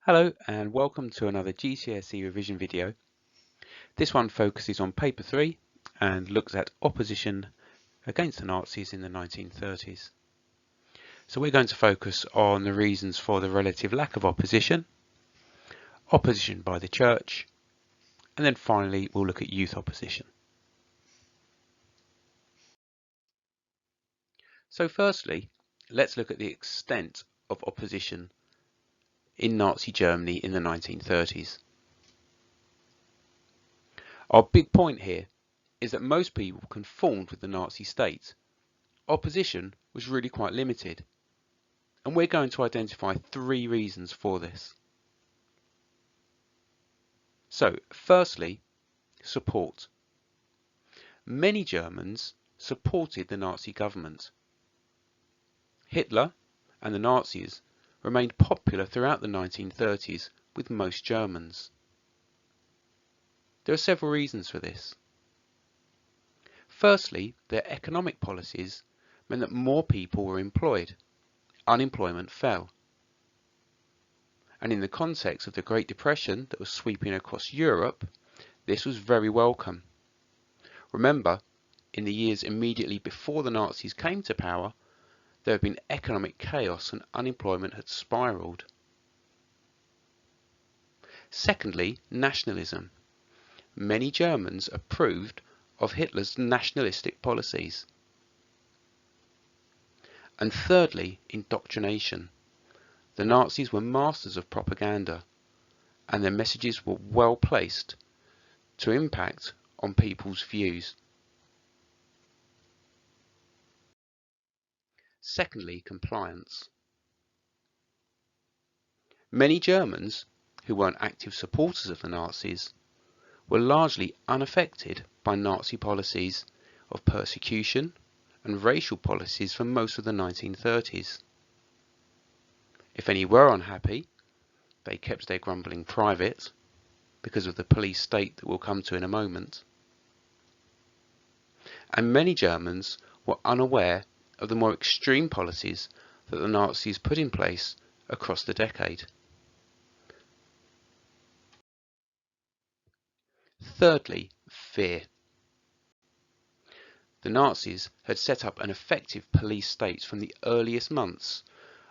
Hello and welcome to another GCSE revision video. This one focuses on paper 3 and looks at opposition against the Nazis in the 1930s. So we're going to focus on the reasons for the relative lack of opposition, opposition by the church, and then finally we'll look at youth opposition. So firstly, let's look at the extent of opposition in Nazi Germany in the 1930s. Our big point here is that most people conformed with the Nazi state. Opposition was really quite limited, and we're going to identify 3 reasons for this. So, firstly, support. Many Germans supported the Nazi government. Hitler and the Nazis remained popular throughout the 1930s with most Germans. There are several reasons for this. Firstly, their economic policies meant that more people were employed. Unemployment fell. And in the context of the Great Depression that was sweeping across Europe, this was very welcome. Remember, in the years immediately before the Nazis came to power, there had been economic chaos and unemployment had spiralled. Secondly, nationalism. Many Germans approved of Hitler's nationalistic policies. And thirdly, indoctrination. The Nazis were masters of propaganda, and their messages were well placed to impact on people's views. Secondly, compliance. Many Germans who weren't active supporters of the Nazis were largely unaffected by Nazi policies of persecution and racial policies for most of the 1930s. If any were unhappy, they kept their grumbling private because of the police state that we'll come to in a moment. And many Germans were unaware of the more extreme policies that the Nazis put in place across the decade. Thirdly, fear. The Nazis had set up an effective police state from the earliest months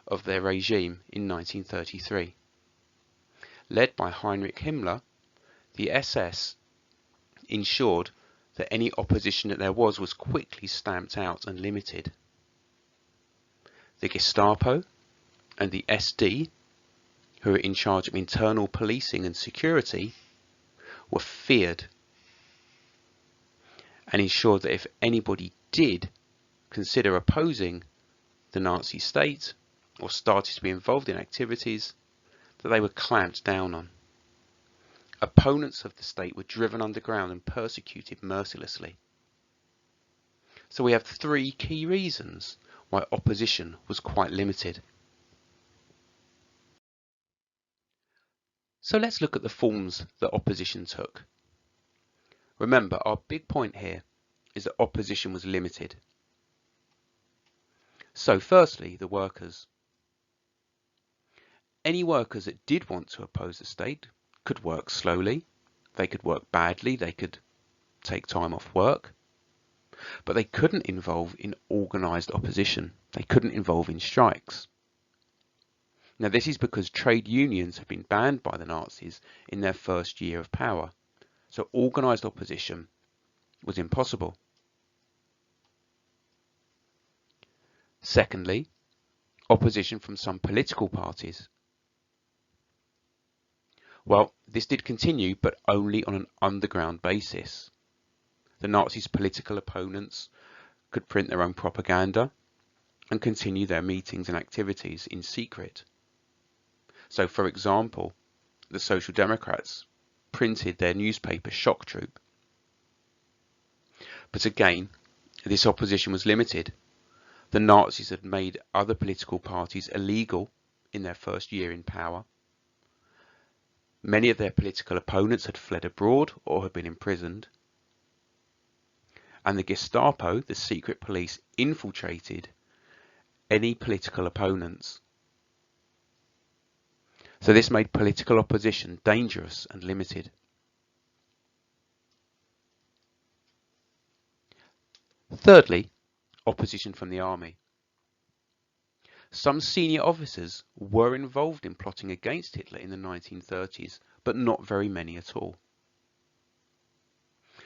of their regime in 1933. Led by Heinrich Himmler, the SS ensured that any opposition that there was quickly stamped out and limited. The Gestapo and the SD, who were in charge of internal policing and security, were feared and ensured that if anybody did consider opposing the Nazi state or started to be involved in activities, that they were clamped down on. Opponents of the state were driven underground and persecuted mercilessly. So we have 3 key reasons why opposition was quite limited. So let's look at the forms that opposition took. Remember, our big point here is that opposition was limited. So firstly, the workers. Any workers that did want to oppose the state could work slowly, they could work badly, they could take time off work, but they couldn't involve in organised opposition. They couldn't involve in strikes. Now this is because trade unions had been banned by the Nazis in their first year of power, so organised opposition was impossible. Secondly, opposition from some political parties. Well, this did continue, but only on an underground basis. The Nazis' political opponents could print their own propaganda and continue their meetings and activities in secret. So, for example, the Social Democrats printed their newspaper Shock Troop. But again, this opposition was limited. The Nazis had made other political parties illegal in their first year in power. Many of their political opponents had fled abroad or had been imprisoned. And the Gestapo, the secret police, infiltrated any political opponents. So So this made political opposition dangerous and limited. Thirdly, opposition from the army. Some senior officers were involved in plotting against Hitler in the 1930s, but not very many at all.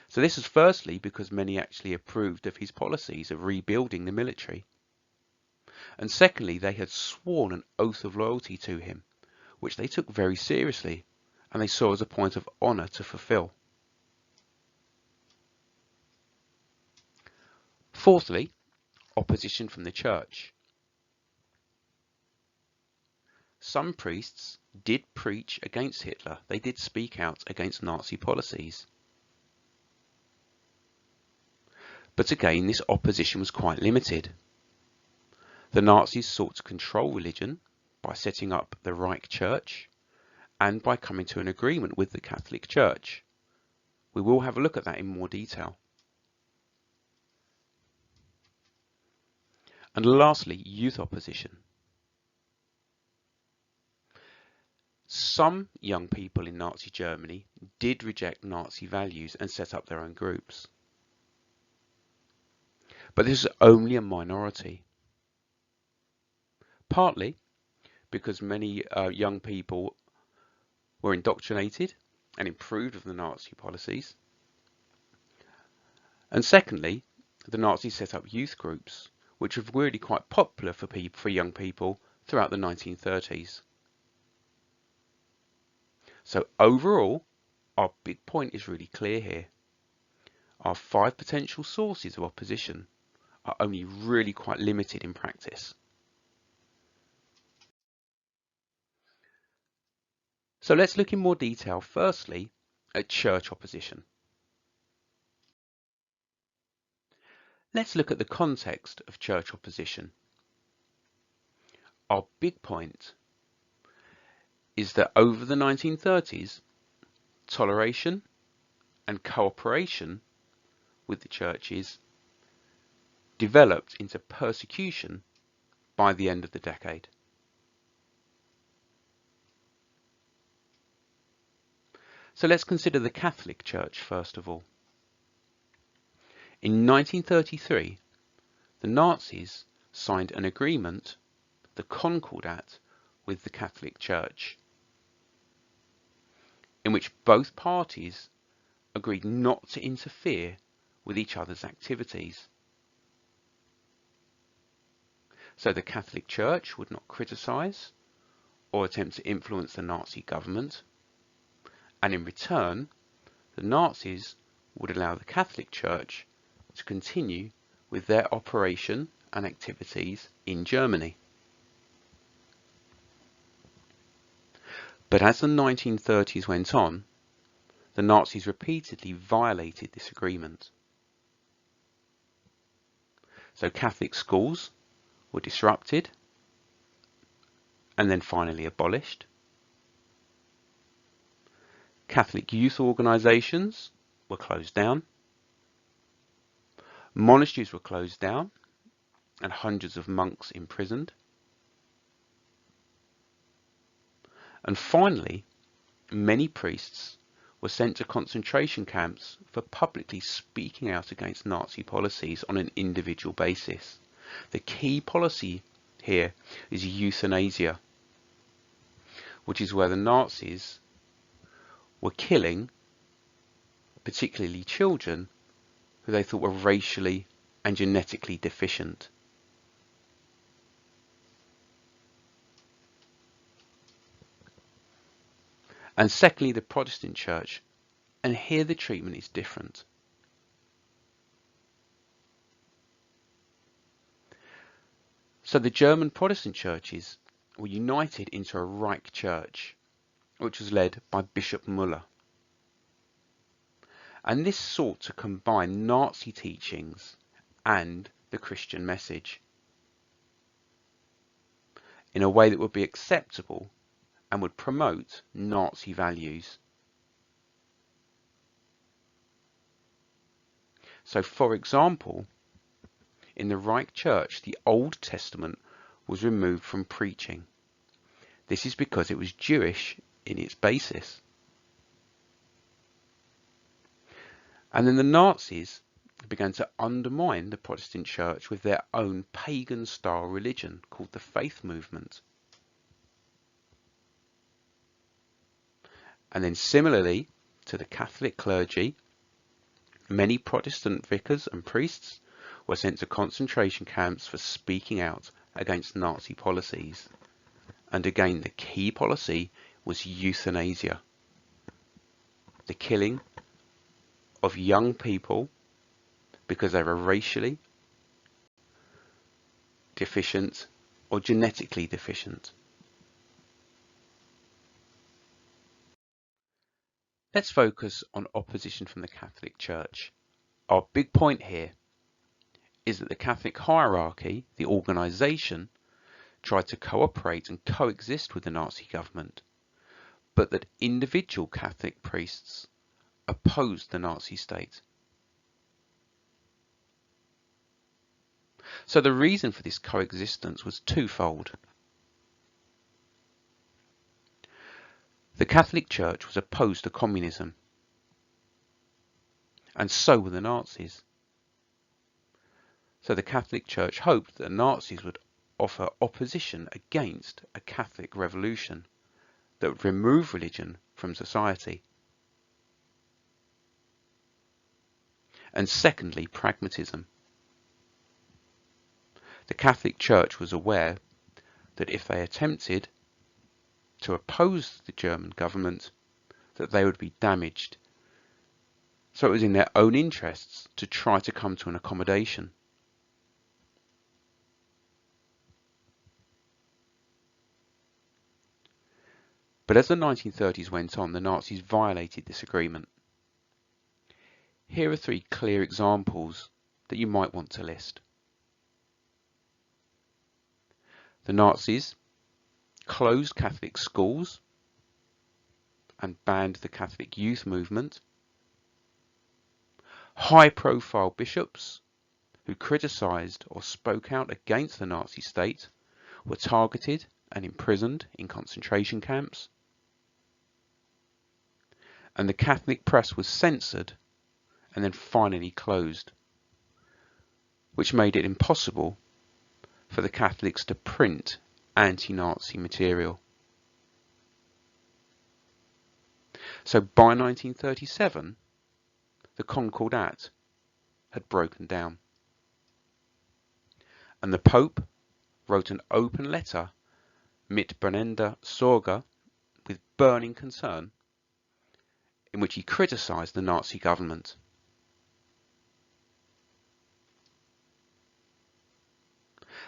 So this was firstly because many actually approved of his policies of rebuilding the military. And secondly, they had sworn an oath of loyalty to him, which they took very seriously, and they saw as a point of honour to fulfil. Fourthly, opposition from the church. Some priests did preach against Hitler. They did speak out against Nazi policies. But again, this opposition was quite limited. The Nazis sought to control religion by setting up the Reich Church and by coming to an agreement with the Catholic Church. We will have a look at that in more detail. And lastly, youth opposition. Some young people in Nazi Germany did reject Nazi values and set up their own groups. But this was only a minority. Partly because many young people were indoctrinated and improved of the Nazi policies. And secondly, the Nazis set up youth groups, which were really quite popular for young people throughout the 1930s. So overall, our big point is really clear here. Our 5 potential sources of opposition are only really quite limited in practice. So let's look in more detail firstly at church opposition. Let's look at the context of church opposition. Our big point is that over the 1930s, toleration and cooperation with the churches developed into persecution by the end of the decade. So let's consider the Catholic Church first of all. In 1933, the Nazis signed an agreement, the Concordat, with the Catholic Church, in which both parties agreed not to interfere with each other's activities. So the Catholic Church would not criticise or attempt to influence the Nazi government, and in return, the Nazis would allow the Catholic Church to continue with their operation and activities in Germany. But as the 1930s went on, the Nazis repeatedly violated this agreement. So Catholic schools were disrupted and then finally abolished. Catholic youth organisations were closed down. Monasteries were closed down and hundreds of monks imprisoned. And finally, many priests were sent to concentration camps for publicly speaking out against Nazi policies on an individual basis. The key policy here is euthanasia, which is where the Nazis were killing particularly children who they thought were racially and genetically deficient. And secondly, the Protestant Church, and here the treatment is different. So the German Protestant churches were united into a Reich Church, which was led by Bishop Müller. And this sought to combine Nazi teachings and the Christian message in a way that would be acceptable and would promote Nazi values. So, for example, in the Reich Church, the Old Testament was removed from preaching. This is because it was Jewish in its basis. And then the Nazis began to undermine the Protestant church with their own pagan-style religion called the faith movement. And then similarly to the Catholic clergy, many Protestant vicars and priests were sent to concentration camps for speaking out against Nazi policies. And again, the key policy was euthanasia, the killing of young people because they were racially deficient or genetically deficient. Let's focus on opposition from the Catholic Church. Our big point here is that the Catholic hierarchy, the organisation, tried to cooperate and coexist with the Nazi government, but that individual Catholic priests opposed the Nazi state. So the reason for this coexistence was twofold. The Catholic Church was opposed to communism, and so were the Nazis. So the Catholic Church hoped that the Nazis would offer opposition against a Catholic revolution that would remove religion from society. And secondly, pragmatism. The Catholic Church was aware that if they attempted to oppose the German government, that they would be damaged. So it was in their own interests to try to come to an accommodation. But as the 1930s went on, the Nazis violated this agreement. Here are 3 clear examples that you might want to list. The Nazis closed Catholic schools and banned the Catholic youth movement. High-profile bishops who criticised or spoke out against the Nazi state were targeted and imprisoned in concentration camps. And the Catholic press was censored and then finally closed, which made it impossible for the Catholics to print anti-Nazi material. So by 1937, the Concordat had broken down, and the Pope wrote an open letter, Mit brennender Sorge, with burning concern, in which he criticised the Nazi government.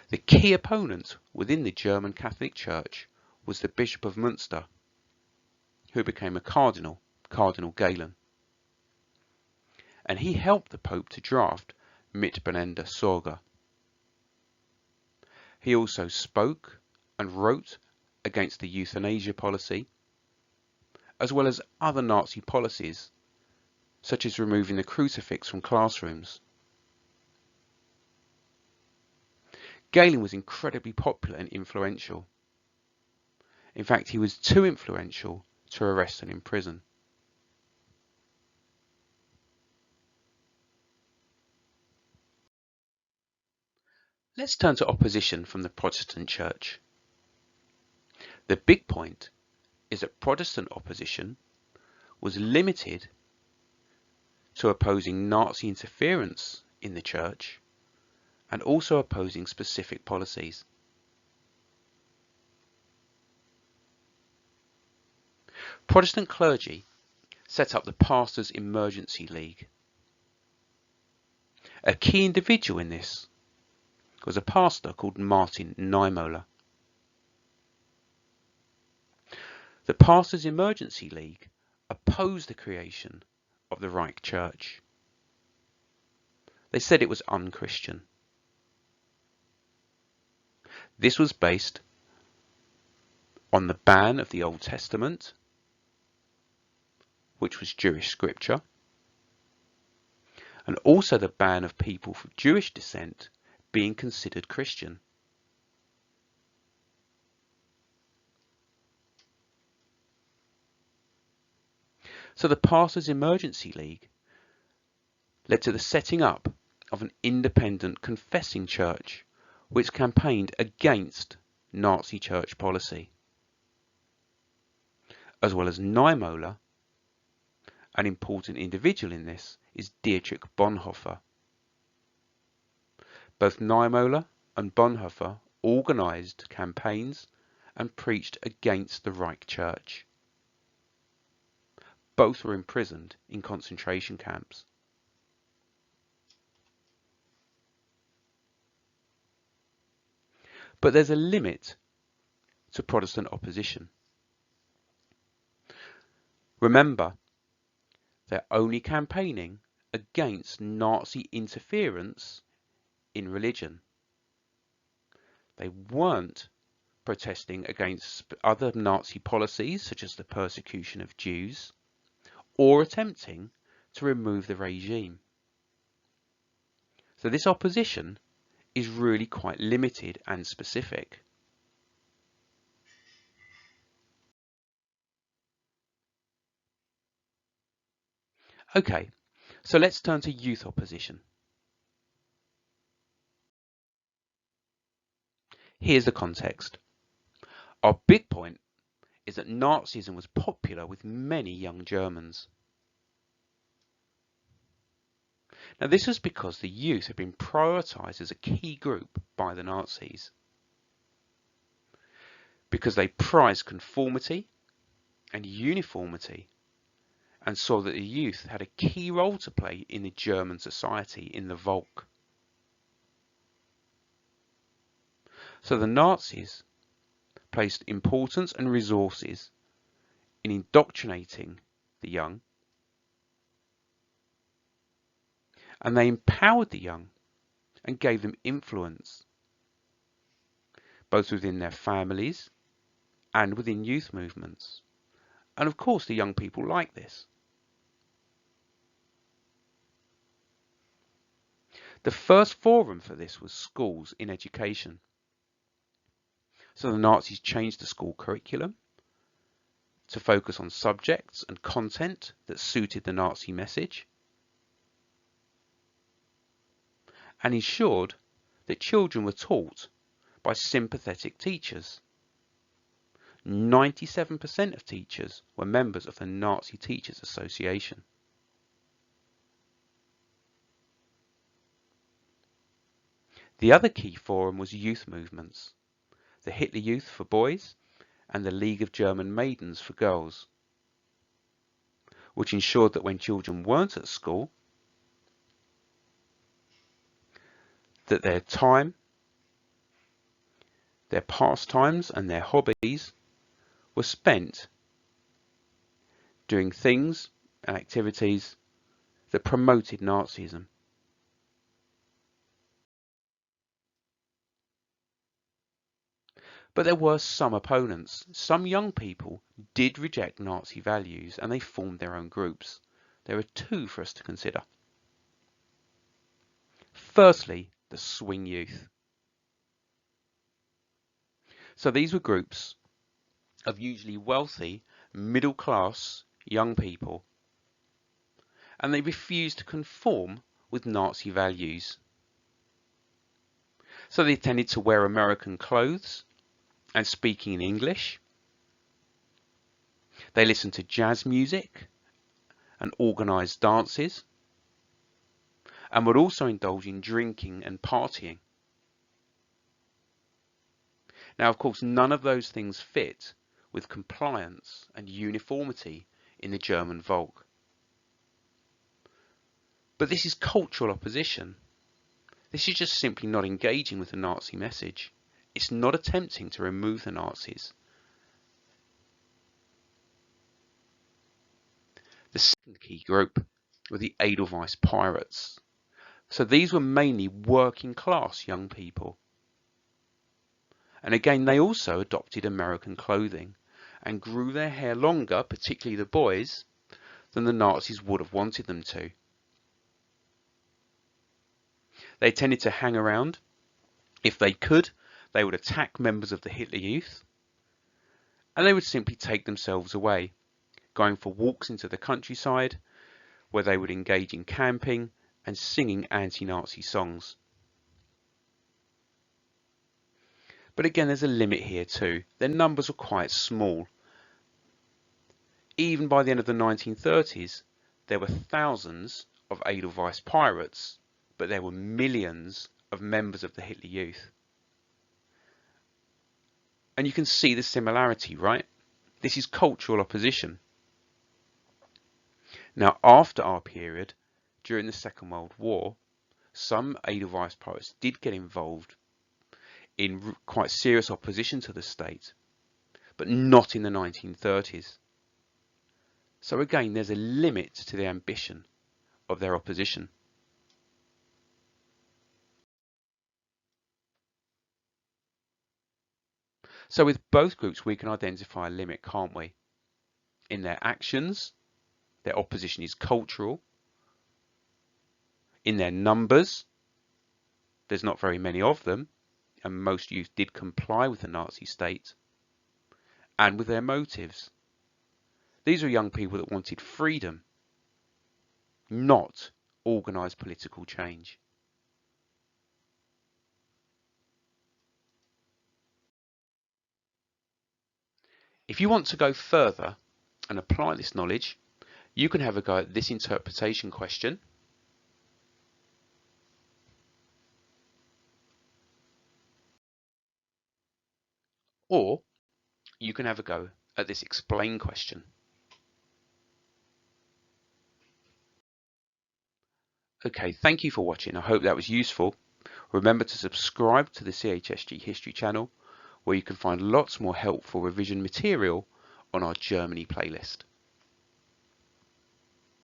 The key opponent within the German Catholic Church was the Bishop of Münster, who became a cardinal, Cardinal Galen. And he helped the Pope to draft Mit brennender Sorge. He also spoke and wrote against the euthanasia policy, as well as other Nazi policies, such as removing the crucifix from classrooms. Galen was incredibly popular and influential. In fact, he was too influential to arrest and imprison. Let's turn to opposition from the Protestant Church. The big point is that Protestant opposition was limited to opposing Nazi interference in the Church and also opposing specific policies. Protestant clergy set up the Pastors' Emergency League. A key individual in this was a pastor called Martin Niemöller. The Pastors' Emergency League opposed the creation of the Reich Church. They said it was unchristian. This was based on the ban of the Old Testament, which was Jewish scripture, and also the ban of people from Jewish descent being considered Christian. So the Pastors' Emergency League led to the setting up of an independent confessing church which campaigned against Nazi church policy, as well as Niemöller. An important individual in this is Dietrich Bonhoeffer. Both Niemöller and Bonhoeffer organised campaigns and preached against the Reich Church. Both were imprisoned in concentration camps. But there's a limit to Protestant opposition. Remember, they're only campaigning against Nazi interference in religion. They weren't protesting against other Nazi policies such as the persecution of Jews or attempting to remove the regime. So this opposition is really quite limited and specific. Okay, so let's turn to youth opposition. Here's the context. Our big point is that Nazism was popular with many young Germans. Now this was because the youth had been prioritised as a key group by the Nazis, because they prized conformity and uniformity and saw that the youth had a key role to play in the German society, in the Volk. So the Nazis placed importance and resources in indoctrinating the young, and they empowered the young and gave them influence, both within their families and within youth movements. And of course the young people like this. The first forum for this was schools in education. So the Nazis changed the school curriculum to focus on subjects and content that suited the Nazi message, and ensured that children were taught by sympathetic teachers. 97% of teachers were members of the Nazi Teachers Association. The other key forum was youth movements, the Hitler Youth for boys and the League of German Maidens for girls, which ensured that when children weren't at school, that their time, their pastimes and their hobbies were spent doing things and activities that promoted Nazism. But there were some opponents. Some young people did reject Nazi values and they formed their own groups. There are two for us to consider. Firstly, the swing youth. So these were groups of usually wealthy, middle-class young people, and they refused to conform with Nazi values. So they tended to wear American clothes and speaking in English. They listened to jazz music and organised dances, and would also indulge in drinking and partying. Now, of course, none of those things fit with compliance and uniformity in the German Volk. But this is cultural opposition. This is just simply not engaging with the Nazi message. It's not attempting to remove the Nazis. The second key group were the Edelweiss pirates. So these were mainly working class young people. And again, they also adopted American clothing and grew their hair longer, particularly the boys, than the Nazis would have wanted them to. They tended to hang around. If they could, they would attack members of the Hitler Youth, and they would simply take themselves away, going for walks into the countryside, where they would engage in camping and singing anti-Nazi songs. But again, there's a limit here too. Their numbers were quite small. Even by the end of the 1930s, there were thousands of Edelweiss pirates, but there were millions of members of the Hitler Youth. And you can see the similarity, right? This is cultural opposition. Now, after our period, during the Second World War, some Edelweiss pirates did get involved in quite serious opposition to the state, but not in the 1930s. So again, there's a limit to the ambition of their opposition. So with both groups, we can identify a limit, can't we? In their actions, their opposition is cultural. In their numbers, there's not very many of them, and most youth did comply with the Nazi state. And with their motives. These are young people that wanted freedom, not organised political change. If you want to go further and apply this knowledge, you can have a go at this interpretation question. Or you can have a go at this explain question. Okay, thank you for watching. I hope that was useful. Remember to subscribe to the CHSG History channel, where you can find lots more helpful revision material on our Germany playlist.